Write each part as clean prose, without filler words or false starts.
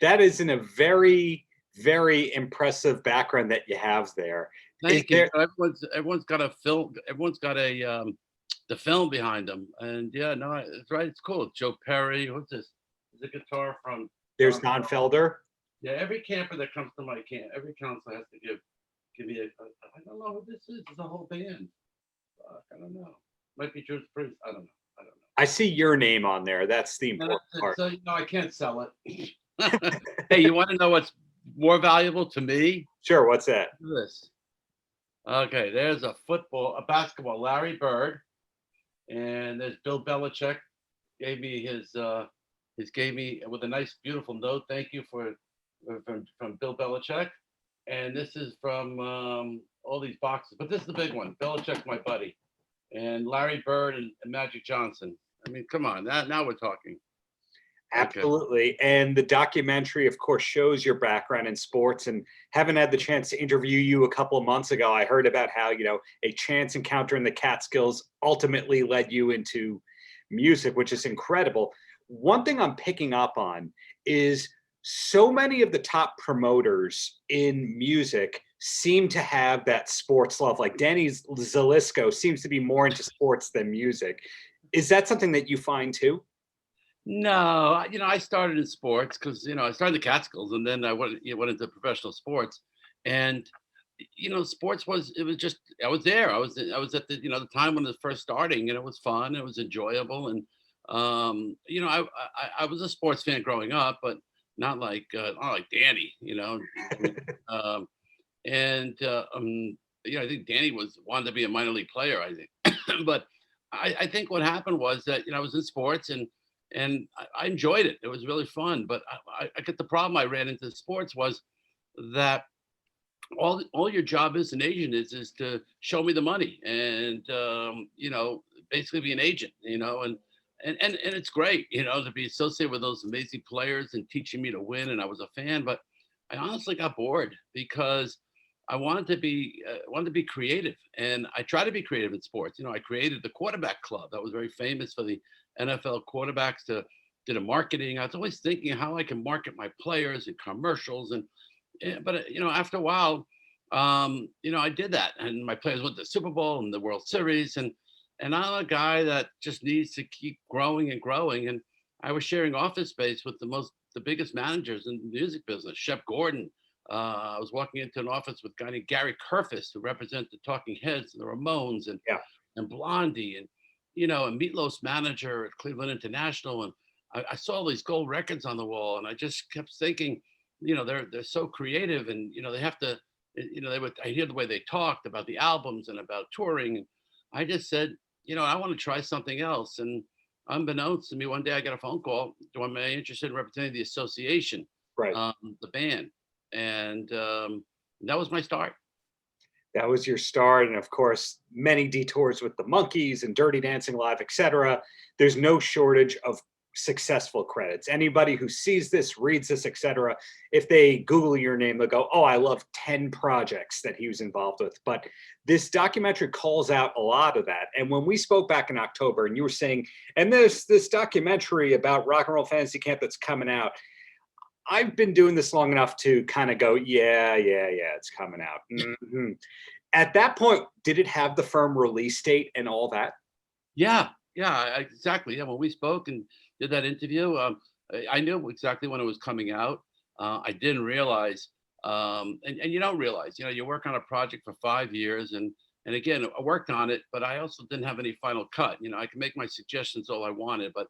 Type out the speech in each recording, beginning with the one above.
That is in a very, very impressive background that you have there. Is Thank you. there Everyone's got a film. Everyone's got a the film behind them, and yeah, no, it's right. It's cool. Joe Perry. What's this? Is a guitar from there's Don Don Felder. Felder? Yeah, every camper that comes to my camp, every counselor has to give me a. I don't know who this is. It's a whole band. I don't know. Might be Judas Priest. I don't know. I don't know. I see your name on there. That's the No, important part. so I can't sell it. Hey, you want to know what's more valuable to me? Sure, what's that? Look at this. Okay, there's a basketball, Larry Bird, and there's Bill Belichick gave me his gave me with a nice beautiful note. Thank you from Bill Belichick, and this is from all these boxes, but this is the big one. Belichick's my buddy, and Larry Bird and Magic Johnson. I mean, come on, now we're talking. Absolutely. Okay. And the documentary, of course, shows your background in sports. And having had the chance to interview you a couple of months ago, I heard about how, a chance encounter in the Catskills ultimately led you into music, which is incredible. One thing I'm picking up on is so many of the top promoters in music seem to have that sports love. Like Danny Zelisko seems to be more into sports than music. Is that something that you find too? No, I started in sports because, I started the Catskills and then I went into professional sports. And, sports I was there. I was at the time when it was first starting, and it was fun. It was enjoyable. And, I was a sports fan growing up, but not like Danny, I think Danny wanted to be a minor league player, I think. But I think what happened was that, I was in sports and I enjoyed it. It was really fun. But I get the problem I ran into sports was that all your job as an agent is to show me the money and, basically be an agent, and it's great, to be associated with those amazing players and teaching me to win. And I was a fan, but I honestly got bored because I wanted to be creative, and I try to be creative in sports. I created the quarterback club that was very famous for the NFL quarterbacks to did a marketing. I was always thinking how I can market my players and commercials, but after a while, I did that, and my players went to the Super Bowl and the World Series, and I'm a guy that just needs to keep growing and growing. And I was sharing office space with the biggest managers in the music business, Shep Gordon. I was walking into an office with a guy named Gary Kerfis, who represents the Talking Heads and the Ramones and Blondie, and and Meatloaf's manager at Cleveland International. And I saw all these gold records on the wall, and I just kept thinking, they're so creative, and they have to, I hear the way they talked about the albums and about touring. And I just said, I want to try something else. And unbeknownst to me, one day I got a phone call. Am I interested in representing the association, right? The band, and that was my start. That was your start, and of course, many detours with the Monkees and Dirty Dancing Live, etc. There's no shortage of successful credits. Anybody who sees this, reads this, etc., if they Google your name, they'll go, "Oh, I love 10 projects that he was involved with." But this documentary calls out a lot of that. And when we spoke back in October, and you were saying, and there's this documentary about Rock and Roll Fantasy Camp that's coming out. I've been doing this long enough to kind of go, yeah, it's coming out. Mm-hmm. At that point, did it have the firm release date and all that? Yeah, exactly. Yeah, when we spoke and did that interview, I knew exactly when it was coming out. I didn't realize, and you don't realize, you work on a project for 5 years, and again, I worked on it, but I also didn't have any final cut. I could make my suggestions all I wanted, but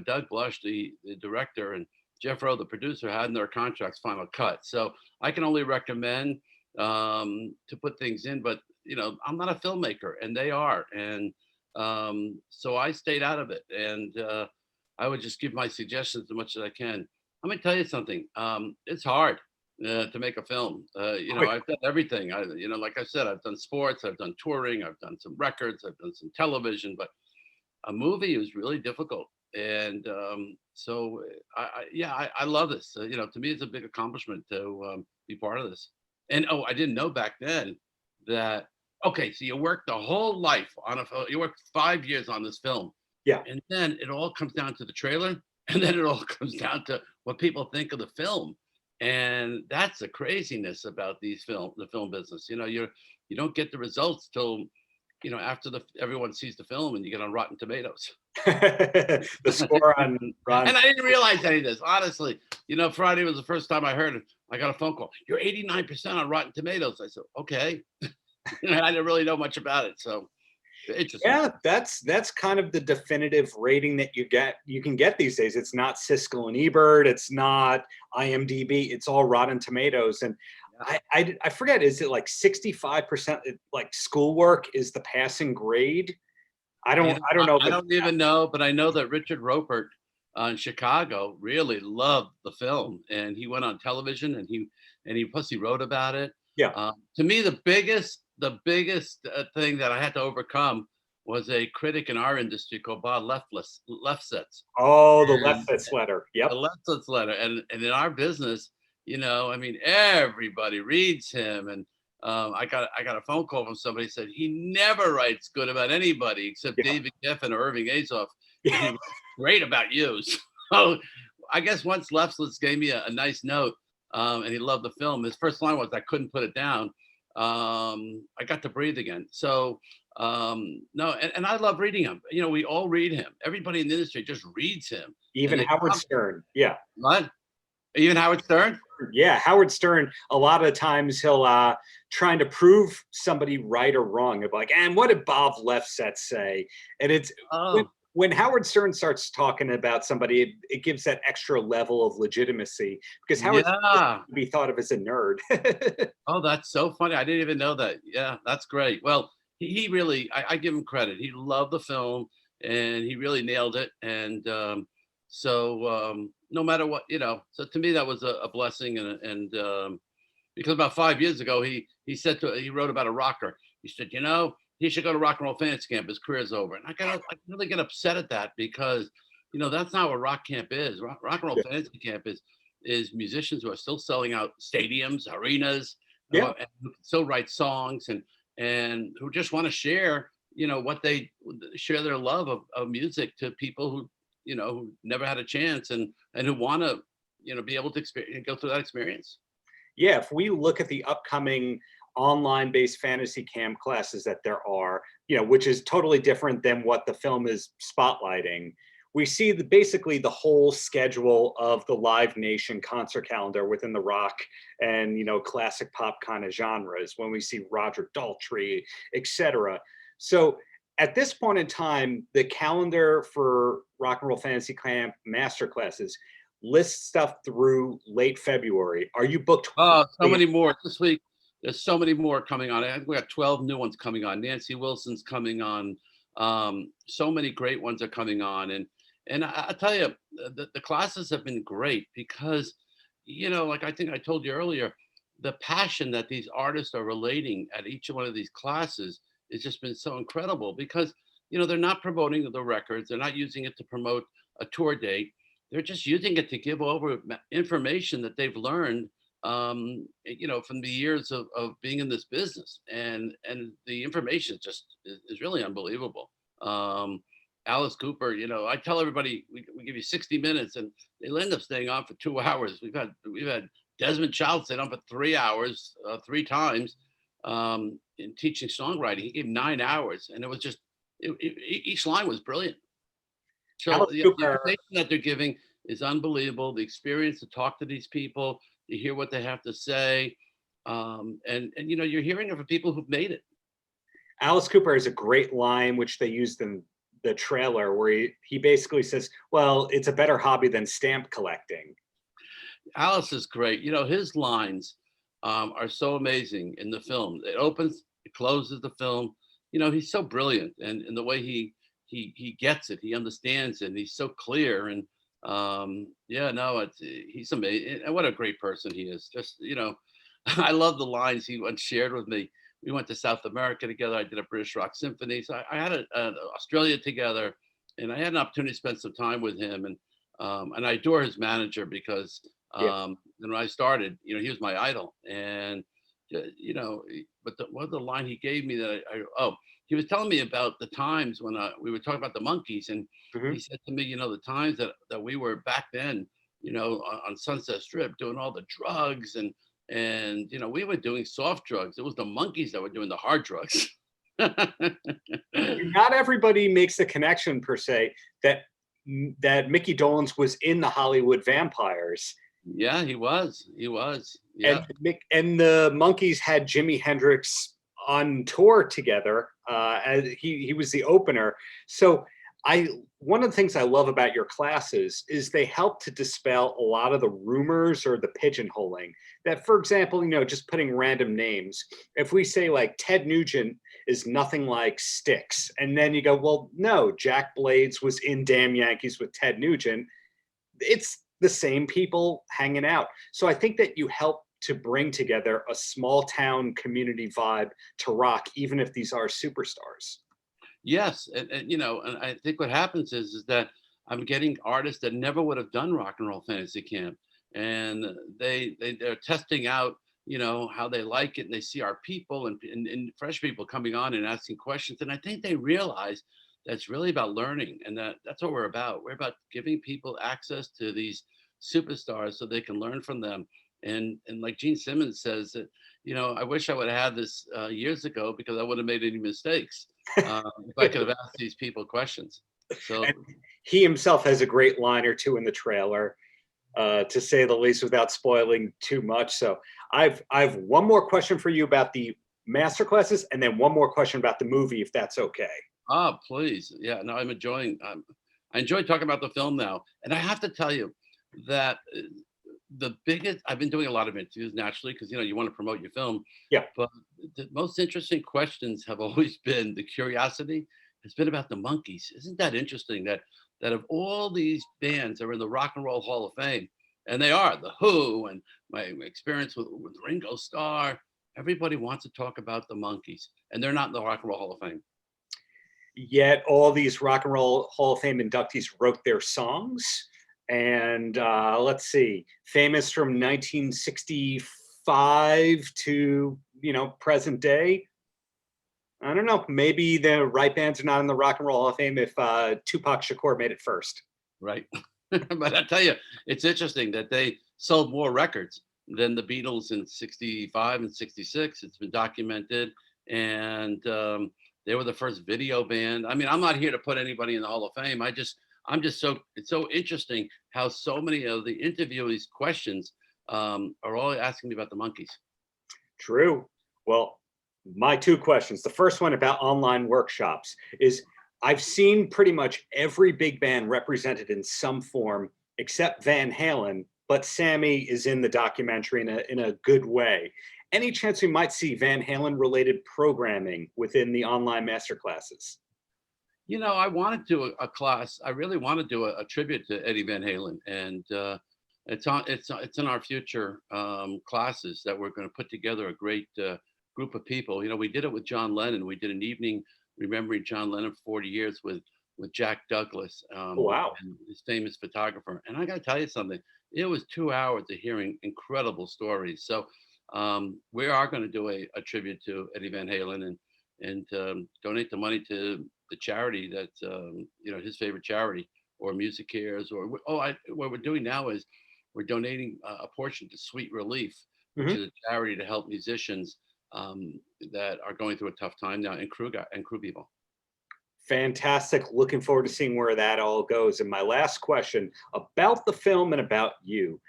Doug Blush, the director, and Jeff Rowe, the producer, had in their contracts final cut. So I can only recommend to put things in, but I'm not a filmmaker, and they are, and so I stayed out of it, and I would just give my suggestions as much as I can. I'm gonna tell you something. It's hard to make a film. I've done everything. Like I said, I've done sports, I've done touring, I've done some records, I've done some television, but a movie is really difficult. And so I love this. To me, it's a big accomplishment to be part of this. And I didn't know back then that. Okay, so you worked the whole life on you worked 5 years on this film. Yeah. And then it all comes down to the trailer, and then it all comes down to what people think of the film. And that's the craziness about the film business. You don't get the results till, after everyone sees the film and you get on Rotten Tomatoes. The score on Ron. And I didn't realize any of this, honestly. Friday was the first time I heard it. I got a phone call. You're 89% on Rotten Tomatoes. I said, okay. I didn't really know much about it. So interesting. Yeah, that's kind of the definitive rating that you can get these days. It's not Siskel and Ebert, it's not IMDb, it's all Rotten Tomatoes. And I forget, is it like 65% like schoolwork is the passing grade? I don't know. I don't even know, but I know that Richard Roepert in Chicago really loved the film, and he went on television and he plus he wrote about it. Yeah. To me, the biggest thing that I had to overcome was a critic in our industry called Bob Lefsetz. Oh, the Lefsetz letter. Yep. The Lefsetz letter, and in our business, everybody reads him, and I got a phone call from somebody who said he never writes good about anybody except David Geffen or Irving Azoff. Yeah. He writes great about you. So I guess once Lefsetz gave me a nice note, and he loved the film, his first line was, "I couldn't put it down." I got to breathe again. So no, and I love reading him. We all read him. Everybody in the industry just reads him. Even Howard Stern. Yeah. What? Even Howard Stern? Yeah, Howard Stern, a lot of times he'll trying to prove somebody right or wrong. He'll be like, and what did Bob Lefsetz say? And it's when Howard Stern starts talking about somebody, it gives that extra level of legitimacy, because Howard Stern can be thought of as a nerd. Oh, that's so funny. I didn't even know that. Yeah, that's great. Well, he really, I give him credit. He loved the film and he really nailed it. And so no matter what, so to me, that was a blessing. And because about 5 years ago, he wrote about a rocker. He said, he should go to Rock and Roll Fantasy Camp. His career's over. And I really get upset at that, because, that's not what rock camp is. Rock and Roll Fantasy Camp is musicians who are still selling out stadiums, arenas, and who still write songs and who just want to share, share their love of music to people who never had a chance and who want to, be able to go through that experience. Yeah, if we look at the upcoming online-based fantasy camp classes that there are, which is totally different than what the film is spotlighting, we see basically the whole schedule of the Live Nation concert calendar within the rock and, classic pop kind of genres, when we see Roger Daltrey, etc. So at this point in time, the calendar for Rock and Roll Fantasy Camp masterclasses lists stuff through late February. Are you booked? Oh, so many more this week. There's so many more coming on. I think we got 12 new ones coming on. Nancy Wilson's coming on. So many great ones are coming on. And I tell you, the classes have been great because, like I think I told you earlier, the passion that these artists are relating at each one of these classes has just been so incredible, because, they're not promoting the records. They're not using it to promote a tour date. They're just using it to give over information that they've learned, from the years of being in this business, and the information is really unbelievable. Alice Cooper, I tell everybody we give you 60 minutes, and they end up staying on for 2 hours. We've had Desmond Child stayed on for 3 hours, 3 times, in teaching songwriting. He gave 9 hours, and it was just each line was brilliant. So the information that they're giving is unbelievable. The experience to talk to these people, to hear what they have to say, and you're hearing it from people who've made it. Alice Cooper has a great line which they used in the trailer, where he basically says, well, it's a better hobby than stamp collecting. Alice is great. His lines are so amazing in the film. It opens, it closes the film. He's so brilliant, and in the way he gets it, he understands it, and he's so clear. And he's amazing. And what a great person he is. Just, I love the lines he once shared with me. We went to South America together. I did a British rock symphony. So I had Australia together, and I had an opportunity to spend some time with him. And I adore his manager, because when I started, he was my idol. And but the line he gave me that he was telling me about the times when we were talking about the Monkees, and he said to me, the times that we were back then on Sunset Strip doing all the drugs and we were doing soft drugs. It was the Monkees that were doing the hard drugs. Not everybody makes the connection per se that Mickey Dolenz was in the Hollywood Vampires. Yeah, he was. Yeah. And the Monkees had Jimi Hendrix on tour together. As he was the opener. So one of the things I love about your classes is they help to dispel a lot of the rumors or the pigeonholing that, for example, just putting random names. If we say like Ted Nugent is nothing like Styx, and then you go, well, no, Jack Blades was in Damn Yankees with Ted Nugent. It's the same people hanging out. So I think that you help to bring together a small town community vibe to rock, even if these are superstars. Yes, and I think what happens is that I'm getting artists that never would have done rock and roll fantasy camp, and they're testing out, how they like it, and they see our people and fresh people coming on and asking questions, and I think they realize that's really about learning, and that's what we're about. We're about giving people access to these superstars so they can learn from them. And like Gene Simmons says that, I wish I would have had this years ago because I wouldn't have made any mistakes if I could have asked these people questions. So And he himself has a great line or two in the trailer, to say the least, without spoiling too much. So I've one more question for you about the master classes, and then one more question about the movie, if that's okay. please, yeah, no, I enjoy talking about the film now, and I have to tell you that the biggest I've been doing a lot of interviews naturally because you want to promote your film. Yeah. But the most interesting questions have always been the curiosity has been about the Monkees. Isn't that interesting that of all these bands that are in the Rock and Roll Hall of Fame, and they are the Who and my experience with Ringo Starr, everybody wants to talk about the Monkees, and they're not in the Rock and Roll Hall of Fame. Yet all these Rock and Roll Hall of Fame inductees wrote their songs. And let's see, famous from 1965 to present day. I don't know. Maybe the right bands are not in the Rock and Roll Hall of Fame if Tupac Shakur made it first. Right. But I tell you, it's interesting that they sold more records than the Beatles in 65 and 66. It's been documented. And they were the first video band. I mean, I'm not here to put anybody in the Hall of Fame. It's so interesting how so many of the interviewees' questions are all asking me about the Monkees. True. Well, my two questions. The first one about online workshops is I've seen pretty much every big band represented in some form except Van Halen, but Sammy is in the documentary in a good way. Any chance we might see Van Halen related programming within the online masterclasses? I want to do a class. I really want to do a tribute to Eddie Van Halen, and it's in our future classes that we're going to put together a great group of people. We did it with John Lennon. We did an evening remembering John Lennon 40 years with Jack Douglas, Wow. and his famous photographer. And I got to tell you something. It was 2 hours of hearing incredible stories. So we are going to do a tribute to Eddie Van Halen and donate the money to the charity that's his favorite charity, or Music Cares, or what we're doing now is we're donating a portion to Sweet Relief, which is a charity to help musicians that are going through a tough time now, and crew people. Fantastic. Looking forward to seeing where that all goes. And my last question about the film and about you.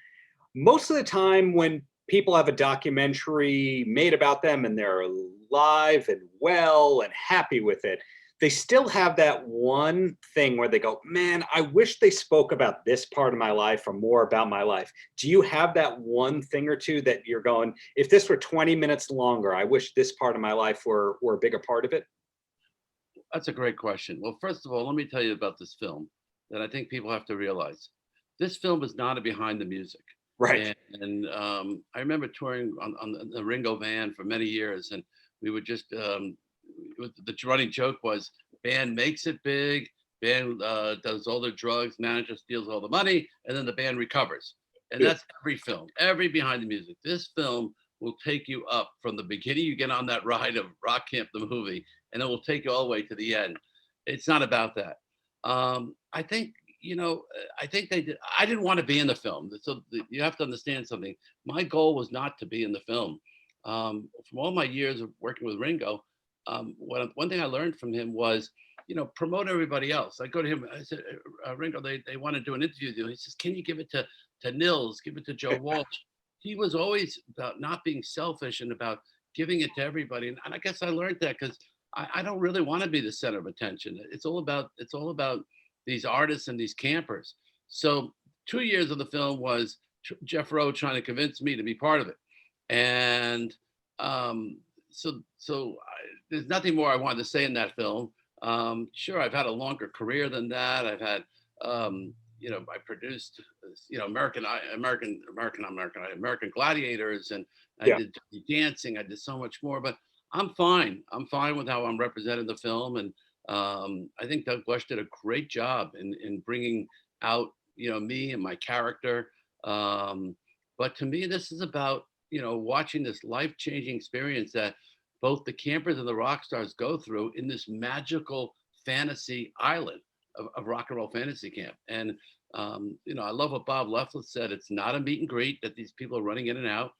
Most of the time when people have a documentary made about them and they're alive and well and happy with it, they still have that one thing where they go, man, I wish they spoke about this part of my life or more about my life. Do you have that one thing or two that you're going, if this were 20 minutes longer, I wish this part of my life were a bigger part of it? That's a great question. Well, first of all, let me tell you about this film that I think people have to realize. This film is not a behind the music. Right. And I remember touring on the Ringo van for many years, and we would just, the running joke was, band makes it big, band does all the drugs, manager steals all the money, and then the band recovers. And that's every film, every behind the music. This film will take you up from the beginning. You get on that ride of Rock Camp, the movie, and it will take you all the way to the end. It's not about that. I think, I think they did. I didn't want to be in the film. So you have to understand something. My goal was not to be in the film. From all my years of working with Ringo, one thing I learned from him was, promote everybody else. I go to him. I said, Ringo, they want to do an interview with you. He says, can you give it to Nils? Give it to Joe Walsh. He was always about not being selfish and about giving it to everybody. And I guess I learned that because I don't really want to be the center of attention. It's all about these artists and these campers. So 2 years of the film was Jeff Rowe trying to convince me to be part of it. And there's nothing more I wanted to say in that film. Sure, I've had a longer career than that. I've had, I produced, American Gladiators, and I did dancing. I did so much more, but I'm fine. I'm fine with how I'm representing the film. And I think Doug Bush did a great job in bringing out, me and my character. But to me, this is about, watching this life-changing experience that both the campers and the rock stars go through in this magical fantasy island of rock and roll fantasy camp. And, I love what Bob Leflett said. It's not a meet and greet that these people are running in and out.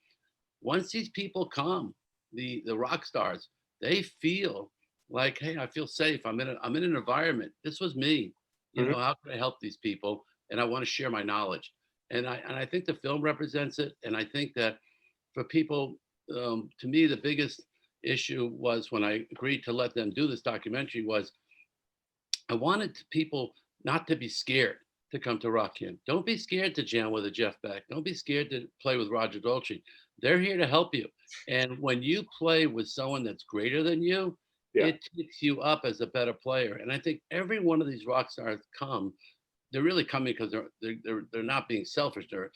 Once these people come, the rock stars, they feel like, hey, I feel safe. I'm in an environment. This was me. How can I help these people? And I want to share my knowledge. And I think the film represents it. And I think that for people, to me, the biggest issue was when I agreed to let them do this documentary was I wanted people not to be scared to come to rock camp. Don't be scared to jam with a Jeff Beck. Don't be scared to play with Roger Daltrey. They're here to help you. And when you play with someone that's greater than you, it takes you up as a better player. And I think every one of these rock stars they're really coming because they're not being selfish. They're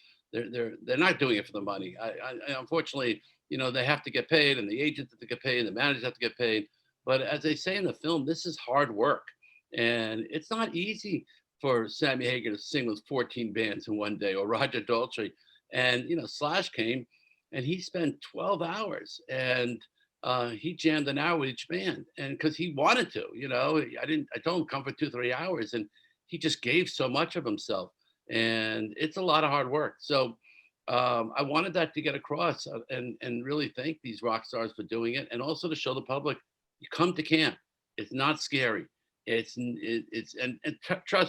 not doing it for the money. I unfortunately, they have to get paid, and the agents have to get paid, and the managers have to get paid. But as they say in the film, this is hard work, and it's not easy for Sammy Hagar to sing with 14 bands in one day, or Roger Daltrey. And Slash came, and he spent 12 hours, and he jammed an hour with each band, and because he wanted to. I told him come for 2-3 hours, and he just gave so much of himself, and it's a lot of hard work. So I wanted that to get across, and really thank these rock stars for doing it, and also to show the public, you come to camp. It's not scary. Trust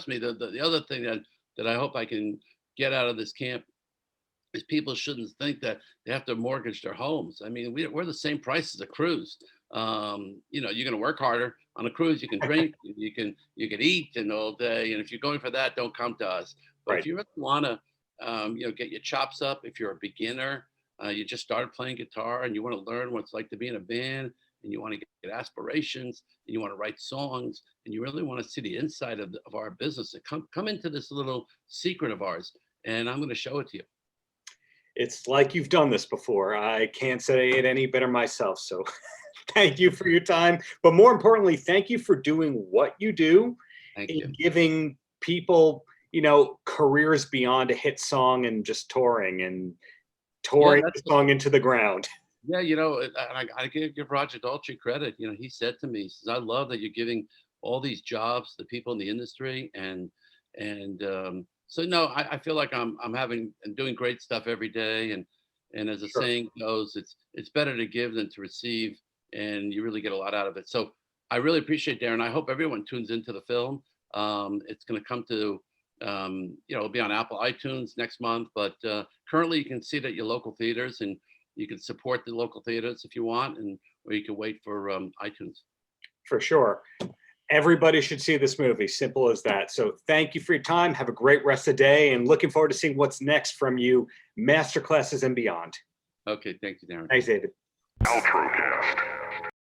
me, the other thing that I hope I can get out of this camp is people shouldn't think that they have to mortgage their homes. I mean, we're the same price as a cruise. You're going to work harder on a cruise. You can drink, you can eat and all day. And if you're going for that, don't come to us. But if you really want to, get your chops up, if you're a beginner, you just started playing guitar and you want to learn what it's like to be in a band, and you want to get aspirations, and you want to write songs, and you really want to see the inside of our business, and come into this little secret of ours, and I'm going to show it to you. It's like you've done this before. I can't say it any better myself. So thank you for your time. But more importantly, thank you for doing what you do and giving people, careers beyond a hit song and just touring the song into the ground. Yeah, I give Roger Daltrey credit. He said to me, he says, I love that you're giving all these jobs to people in the industry. So no, I feel like I'm doing great stuff every day. And as the saying goes, it's better to give than to receive. And you really get a lot out of it. So I really appreciate Darren. I hope everyone tunes into the film. It's going to come to, it'll be on Apple iTunes next month. But currently you can see it at your local theaters, and you can support the local theaters if you want, or you can wait for iTunes. For sure. Everybody should see this movie. Simple as that. So thank you for your time. Have a great rest of the day, and looking forward to seeing what's next from you, masterclasses and beyond. Okay. Thank you, Darren. Thanks, David. Paltrocast.